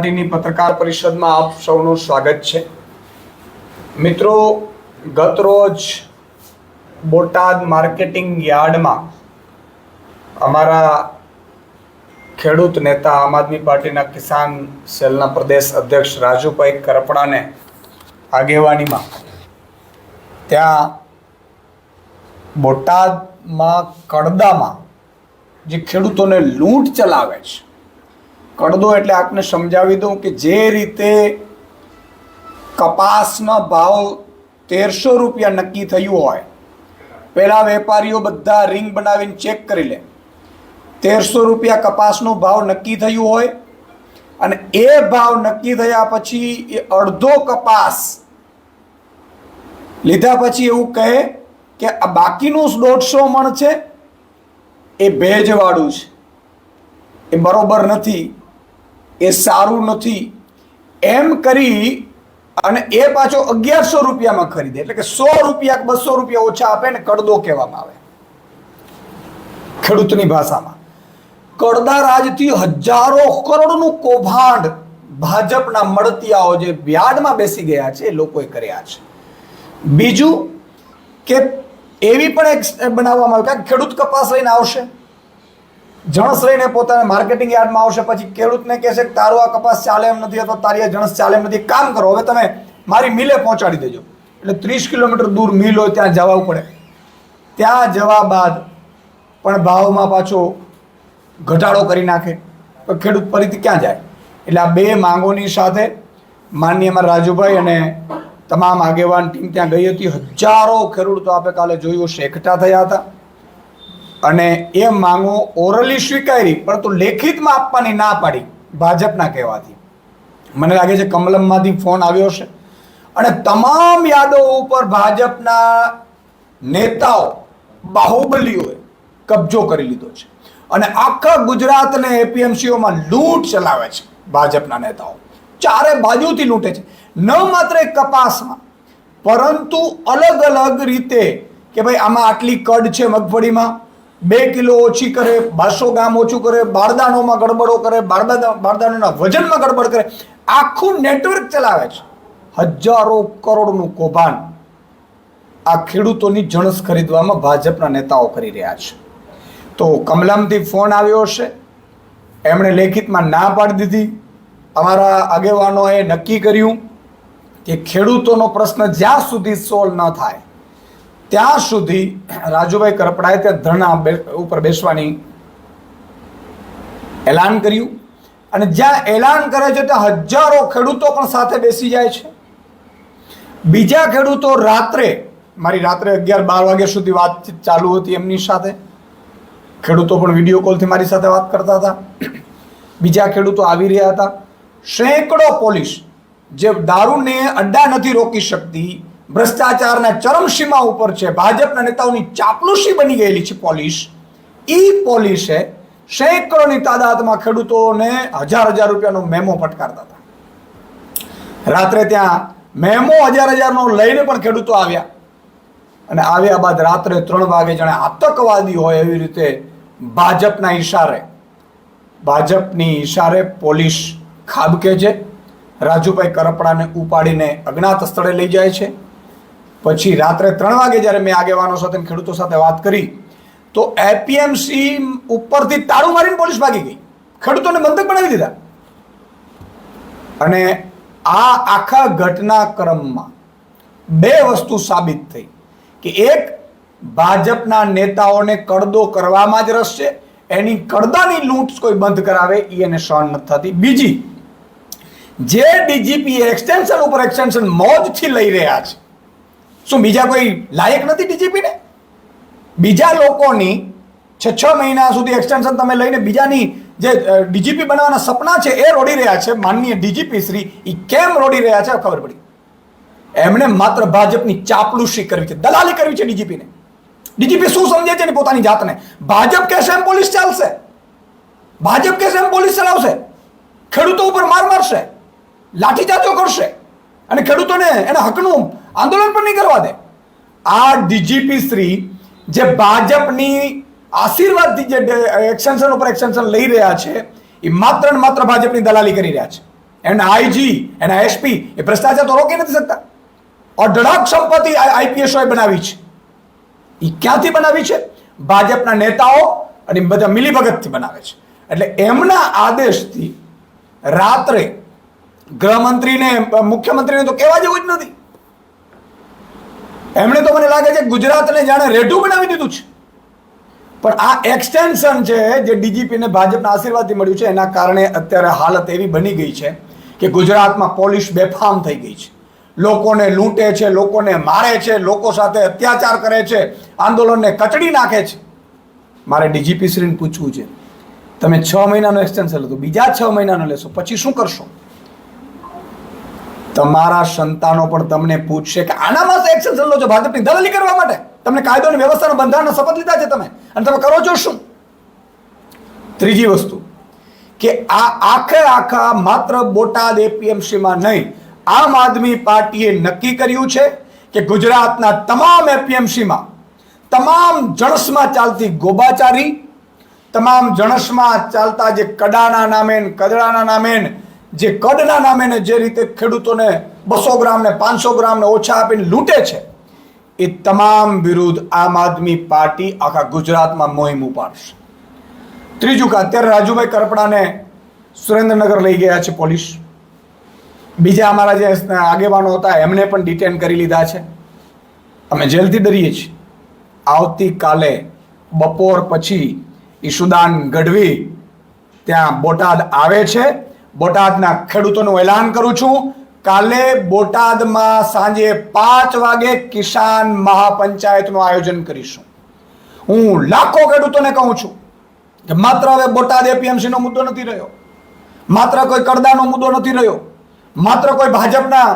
પાર્ટીની પત્રકાર પરિષદમાં આપ સૌનું સ્વાગત છે। મિત્રો, ગત રોજ બોટાદ માર્કેટિંગ યાર્ડમાં અમારા ખેડૂત નેતા આમ આદમી પાર્ટીના કિસાન સેલના પ્રદેશ અધ્યક્ષ રાજુભાઈ કરપડાને આગેવાનીમાં ત્યાં બોટાદમાં કડદામાં જે ખેડૂતોને લૂંટ ચલાવે છે, કડદો એટલે આપને સમજાવી દઉં કે જે રીતે કપાસનો ભાવ 1300 રૂપિયા નક્કી થયું હોય, પહેલા વેપારીઓ બધા રિંગ બનાવીને ચેક કરી લે, 1300 રૂપિયા કપાસનો ભાવ નક્કી થયું હોય અને એ ભાવ નક્કી થયા પછી એ અડધો કપાસ લીધા પછી એવું કહે કે આ બાકીનું 150 મણ છે એ ભેજવાળું છે, એ બરોબર નથી, એ સારું નથી, એમ કરી અને એ પાછો 1100 રૂપિયામાં ખરીદે, એટલે કે 100 રૂપિયા 200 રૂપિયા ઓછા આપે ને કડદો કહેવામાં આવે ખેડૂતની ભાષામાં। કડદા રાજથી હજારો કરોડનું કૌભાંડ ભાજપના મળતિયાઓ જે યાર્ડમાં બેસી ગયા છે એ લોકોએ કર્યા છે। બીજું કે એવી પણ એક બનાવવામાં આવે કે ખેડૂત કપાસ લઈને આવશે, જણસ લઈને પોતાના માર્કેટિંગ યાર્ડમાં આવશે, પછી ખેડૂતને કહેશે કે તારો આ કપાસ ચાલે એમ નથી અથવા તારી આ જણસ ચાલે એમ નથી, કામ કરો હવે તમે મારી મિલે પહોંચાડી દેજો, એટલે 30 કિલોમીટર દૂર મિલ હોય ત્યાં જવું પડે, ત્યાં જવા બાદ પણ ભાવમાં પાછો ઘટાડો કરી નાખે તો ખેડૂત ફરીથી ક્યાં જાય। એટલે આ બે માંગોની સાથે માનનીય અમારા રાજુભાઈ અને તમામ આગેવાન ટીમ ત્યાં ગઈ હતી। હજારો ખેડૂતો આપે કાલે જોયું હશે એકઠા થયા હતા અને એ માંગો ઓરલી સ્વીકારી પરંતુ લેખિતમાં આપવાની ના પાડી ભાજપના કહેવાથી। મને લાગે છે કમલમમાંથી ફોન આવ્યો છે અને તમામ યાદો ઉપર ભાજપના નેતાઓ બાહુબલીઓએ કબજો કરી લીધો છે અને આખા ગુજરાતને એપીએમસીઓમાં લૂંટ ચલાવે છે ભાજપના નેતાઓ, ચારે બાજુથી લૂંટે છે, ન માત્ર કપાસમાં પરંતુ અલગ અલગ રીતે કે ભાઈ આમાં આટલી કડ છે મગફળીમાં 2 કિલો ઓછી કરે, 200 ગ્રામ ઓછું કરે, બારદાનોમાં ગડબડો કરે, બારદાનોના વજનમાં ગડબડ કરે, આખું નેટવર્ક ચલાવે છે। હજારો કરોડનું કૌભાંડ આ ખેડૂતોની જણસ ખરીદવામાં ભાજપના નેતાઓ કરી રહ્યા છે। તો કમલમથી ફોન આવ્યો હશે, એમણે લેખિતમાં ના પાડી દીધી। અમારા આગેવાનોએ નક્કી કર્યું કે ખેડૂતોનો પ્રશ્ન જ્યાં સુધી સોલ્વ ન થાય ત્યાં સુધી રાજુભાઈ કરપડાએ ત્યાં ધરણા ઉપર બેસવાની એલાન કર્યું અને જ્યાં એલાન કરે છે ત્યાં હજારો ખેડૂતો પણ સાથે બેસી જાય છે। બીજા ખેડૂતો રાત્રે 11-12 વાગ્યા સુધી વાતચીત ચાલુ હતી એમની સાથે, ખેડૂતો પણ વિડીયો કોલથી મારી સાથે વાત કરતા હતા, બીજા ખેડૂતો આવી રહ્યા હતા। સેંકડો પોલીસ જે દારૂને અડ્ડા નથી રોકી શકતી, ભ્રષ્ટાચારના ચરમસીમા ઉપર છે, ભાજપના નેતાઓની ચાપલુસી બની ગયેલી છે પોલીસ, એ પોલીસે સેંકડોની તાદાદમાં ખેડૂતોને હજાર રૂપિયાનો મેમો ફટકારતા હતા। રાત્રે ત્યાં મેમો હજારનો લઈને પણ ખેડૂતો આવ્યા અને આવ્યા બાદ રાત્રે 3 વાગે જાણે આતંકવાદી હોય એવી રીતે ભાજપની ઈશારે પોલીસ ખાબકે છે, રાજુભાઈ કરપડાને ઉપાડીને અજ્ઞાત સ્થળે લઈ જાય છે। પછી રાત્રે 3 વાગે જ્યારે મેં આગેવાનો સાથે ખેડૂતો સાથે વાત કરી તો એપીએમસી ઉપરથી તાળું મારીને પોલીસ ભાગી ગઈ, ખેડૂતોને બંધક બનાવી દીધા। અને આ આખા ઘટનાક્રમમાં 2 વસ્તુ સાબિત થઈ કે એક, ભાજપના નેતાઓને કડદો કરવામાં જ રસ છે, એની કડદાની લૂંટ કોઈ બંધ કરાવે એને સહન નથી થતી। બીજી, જે ડીજીપી એક્સટેન્શન ઉપર એક્સટેન્શન મોજથી લઈ રહ્યા છે, શું બીજા કોઈ લાયક નથી ડીજીપીને? બીજા લોકોની 6 મહિના સુધી એક્સટેન્શન તમે લઈને બીજાની જે ડીજીપી બનાવવાના સપના છે એ રોડી રહ્યા છે માનનીય ડીજીપી શ્રી, એ કેમ રોડી રહ્યા છે ખબર પડી। એમણે માત્ર ભાજપની ચાપલુસી કરવી છે, દલાલી કરવી છે ડીજીપીને। ડીજીપી શું સમજે છે ને પોતાની જાતને? ભાજપ કહેશે એમ પોલીસ ચાલશે, ભાજપ કહેશે એમ પોલીસ ચલાવશે, ખેડૂતો ઉપર માર મારશે, લાઠીચાર્જો કરશે અને ખેડૂતોને એના હકનું આંદોલન પણ નહીં કરવા દે। આ ડીજીપી શ્રી જે ભાજપની આશીર્વાદથી જે એક્સટેન્શન ઉપર એક્સટેન્શન લઈ રહ્યા છે એ માત્ર ને માત્ર ભાજપની દલાલી કરી રહ્યા છે, એના આઈજી, એના એસપી એ ભ્રષ્ટાચાર તો રોકી નથી શકતા. અઢળક સંપત્તિ આઈપીએસઓએ બનાવી છે. એ ક્યાંથી બનાવી છે? ભાજપના નેતાઓ અને બધા મિલીભગતથી બનાવે છે. એટલે એમના આદેશથી રાત્રે ગૃહમંત્રીને, મુખ્યમંત્રીને તો કહેવા જેવું જ નથી. એમણે તો મને લાગે છે ગુજરાતને જાણે રેઢું બનાવી દીધું છે. પણ આ એક્સટેન્શન છે જે ડીજીપીને ભાજપના આશીર્વાદથી મળ્યું છે, એના કારણે અત્યારે હાલત એવી બની ગઈ છે કે ગુજરાતમાં પોલીસ બેફામ થઈ ગઈ છે. લોકોને લૂંટે છે, લોકોને મારે છે, લોકો સાથે અત્યાચાર કરે છે, આંદોલનને કચડી નાખે છે. મારે ડીજીપી શ્રીને પૂછવું છે, તમે 6 મહિનાનો એક્સટેન્શન લીધું, બીજા 6 મહિનાનો લેશો, પછી શું કરશો? તમારા સંતાનો પણ તમને પૂછશે કે આનામાં એક્સટેન્શન લો છો ભાજપની દલાલી કરવા માટે. તમને કાયદો અને વ્યવસ્થાના બંધારણના શપથ લીધા છે તમે, અને તમે કરો છો શું? ત્રીજી વસ્તુ કે આ આખા માત્ર બોટાદ એપીએમસીમાં નહીં, આમ આદમી પાર્ટીએ નક્કી કર્યું છે કે ગુજરાતના તમામ એપીએમસીમાં, તમામ જણસમાં ચાલતી ગોબાચારી, તમામ જણસમાં ચાલતા જે કડાના નામે, કદડાના નામે, જે કદના નામે જે રીતે ખેડૂતોને 200 ગ્રામ ને 500 ગ્રામ ને ઓછા આપીને લૂંટે છે, એ તમામ વિરુદ્ધ આમ આદમી પાર્ટી આખા ગુજરાતમાં મોહિમ ઉપાડશે. ત્રીજું કે અત્યારે રાજુભાઈ કરપડાને સુરેન્દ્રનગર લઈ ગયા છે પોલીસ. બીજા અમારા જે આગેવાનો હતા એમને પણ ડિટેન કરી લીધા છે. અમે જેલથી ડરીએ છીએ. આવતીકાલે બપોર પછી ઈશુદાન ગઢવી ત્યાં બોટાદ આવે છે. બોટાદના ખેડૂતોનું એલાન કરું છું, કાલે બોટાદમાં સાંજે 5 વાગે કિસાન મહાપંચાયતનું આયોજન કરીશું. હું લાખો ખેડૂતોને કહું છું કે માત્ર હવે બોટાદ એપીએમસીનો મુદ્દો નથી રહ્યો, માત્ર કોઈ કડદાનો મુદ્દો નથી રહ્યો, માત્ર કોઈ ભાજપના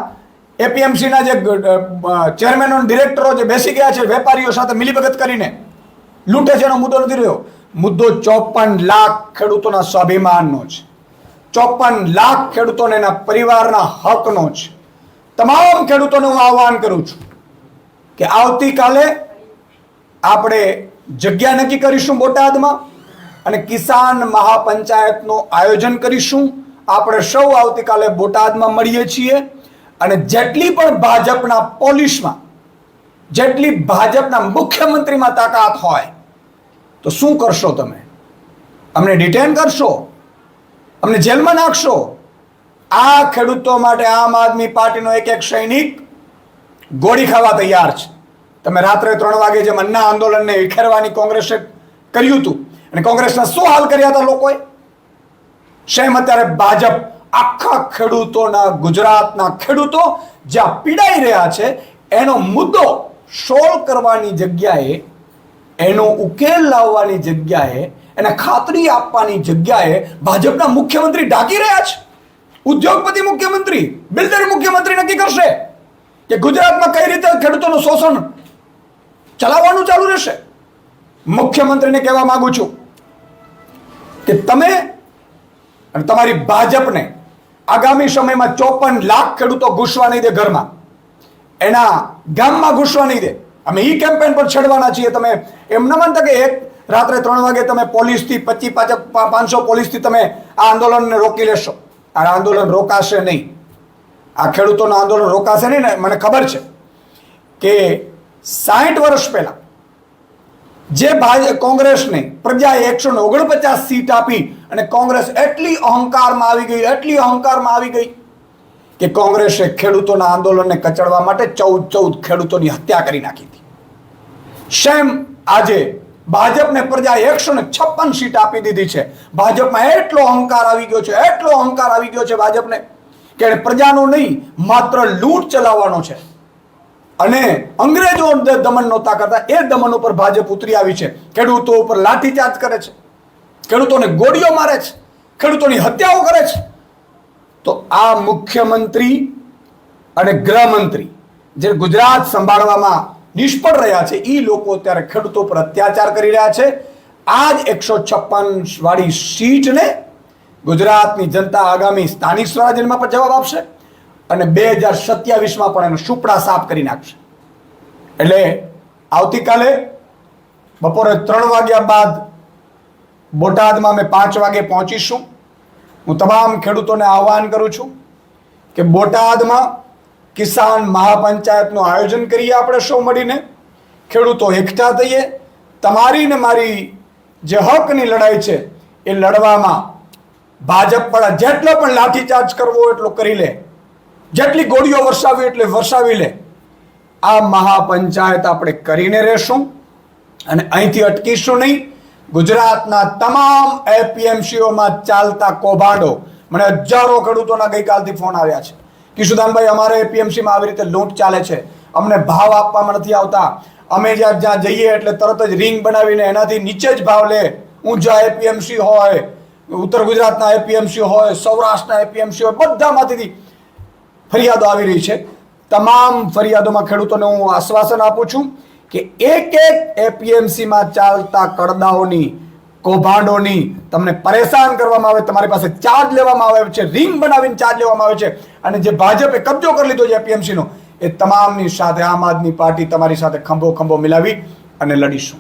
એપીએમસીના જે ચેરમેનો ડિરેક્ટરો જે બેસી ગયા છે વેપારીઓ સાથે મિલીભગત કરીને લૂંટે છે એનો મુદ્દો નથી રહ્યો. મુદ્દો 54 લાખ ખેડૂતોના સ્વાભિમાનનો છે, 54 લાખ ખેડૂતોને એના પરિવારના હકનો છે. તમામ ખેડૂતોને હું આહ્વાન કરું છું કે આવતીકાલે આપણે જગ્યા નક્કી કરીશું બોટાદમાં અને કિસાન મહાપંચાયતનું આયોજન કરીશું. આપણે સૌ આવતીકાલે બોટાદમાં મળીએ છીએ અને જેટલી પણ ભાજપના પોલીસમાં, જેટલી ભાજપના મુખ્યમંત્રીમાં તાકાત હોય તો શું કરશો તમે? અમને ડિટેન કરશો? અમને જેલમાં નાખશો? આ ખેડૂતો માટે આમ આદમી પાર્ટીનો એક સૈનિક ગોળી ખાવા તૈયાર છે. તમે રાત્રે 3 વાગે જેમ અન્ના આંદોલનને વિખેરવાની કોંગ્રેસે કર્યું હતું અને કોંગ્રેસના શું હાલ કર્યા હતા લોકોએ, સેમ અત્યારે ભાજપ આખા ખેડૂતોના, ગુજરાતના ખેડૂતો જ્યાં પીડાઈ રહ્યા છે એનો મુદ્દો સોલ્વ કરવાની જગ્યાએ, એનો ઉકેલ લાવવાની જગ્યાએ, એને ખાતરી આપવાની જગ્યાએ ભાજપના મુખ્યમંત્રી ઢાંકી રહ્યા છે. ઉદ્યોગપતિ મુખ્યમંત્રી, બિલ્ડર મુખ્યમંત્રી નક્કી કરશે કે ગુજરાતમાં કઈ રીતે ખેડૂતોનું શોષણ ચલાવવાનું ચાલુ રહેશે. મુખ્યમંત્રીને કહેવા માંગુ છું કે તમે અને તમારી ભાજપને આગામી સમયમાં 54 લાખ ખેડૂતો ઘૂસવા નહીં દે ઘરમાં, એના ગામમાં ઘૂસવા નહીં દે. અમે ઈ કેમ્પેન પર છેડવાના છીએ. તમે એમ ન માનતા કે એક રાત્રે 3 વાગે તમે પોલીસથી 2500 પોલીસથી તમે આ આંદોલનને રોકી લેશો. આ આંદોલન રોકાશે નહીં. આ ખેડૂતોનું આંદોલન રોકાશે નહીં ને મને ખબર છે કે 60 વર્ષ પહેલા જે કોંગ્રેસને પ્રજાએ 149 સીટ આપી અને કોંગ્રેસ એટલી અહંકારમાં આવી ગઈ કે કોંગ્રેસે ખેડૂતોના આંદોલનને કચડવા માટે 14 ખેડૂતોની હત્યા કરી નાખી હતી. સેમ આજે ભાજપને પ્રજાએ 156 સીટ આપી દીધી છે. ભાજપમાં એટલો અહંકાર આવી ગયો છે ભાજપને કે પ્રજાનું નહીં, માત્ર લૂંટ ચલાવવાનો છે. અને અંગ્રેજો દમન નહોતા કરતા એ દમન ઉપર ભાજપ ઉતરી આવી છે. ખેડૂતો ઉપર લાઠીચાર્જ કરે છે, ખેડૂતોને ગોળીઓ મારે છે, ખેડૂતોની હત્યાઓ કરે છે. તો આ મુખ્યમંત્રી અને ગૃહમંત્રી જે ગુજરાત સંભાળવામાં નિષ્ફળ રહ્યા છે, એ લોકો અત્યારે ખેડૂતો પર અત્યાચાર કરી રહ્યા છે. આ જ 156 વાળી સીટને ગુજરાતની જનતા આગામી સ્થાનિક સ્વરાજ્યમાં પણ જવાબ આપશે અને 2027માં પણ એનો સુપડા સાફ કરી નાખશે. એટલે આવતીકાલે બપોરે 3 વાગ્યા બાદ બોટાદમાં અમે 5 વાગે પહોંચીશું. હું તમામ ખેડૂતોને આહ્વાન કરું છું કે બોટાદમાં કિસાન મહાપંચાયતનું આયોજન કરીએ આપણે સૌ મળીને, ખેડૂતો એકઠા થઈએ, તમારી ને મારી જે હકની લડાઈ છે એ લડવામાં ભાજપ પર જેટલો પણ લાઠીચાર્જ કરવો એટલો કરી લે, જેટલી ગોળીઓ વરસાવી એટલે વરસાવી લે. આ મહાપંચાયત આપણે કરીને રહેશું અને અહીંથી અટકીશું નહીં. ગુજરાતના તમામ એપીએમસીઓમાં ચાલતા કૌભાંડો, મને હજારો ખેડૂતોના ગઈકાલથી ફોન આવ્યા છે, કિશુદાનભાઈ અમારે એપીએમસીમાં આવી રીતે લૂંટ ચાલે છે, અમને ભાવ આપવામાં નથી આવતા, અમે જ્યાં જઈએ એટલે તરત જ રિંગ બનાવીને એનાથી નીચે જ ભાવ લે. ઊંઝા એપીએમસી હોય, ઉત્તર ગુજરાતના એપીએમસી હોય, સૌરાષ્ટ્રના એપીએમસી હોય, બધામાંથી ફરિયાદો આવી રહી છે. તમામ ફરિયાદોમાં ખેડૂતોને હું આશ્વાસન આપું છું કે એક એપીએમસીમાં ચાલતા કડદાઓની, કૌભાંડોની તમને પરેશાન કરવામાં આવે, તમારી પાસે ચાર્જ લેવામાં આવે છે, રિંગ બનાવીને ચાર્જ લેવામાં આવે છે, અને જે ભાજપે કબજો કરી લીધો છે એપીએમસીનો, એ તમામની સાથે આમ આદમી પાર્ટી તમારી સાથે ખંભો ખંભો મિલાવી અને લડીશું.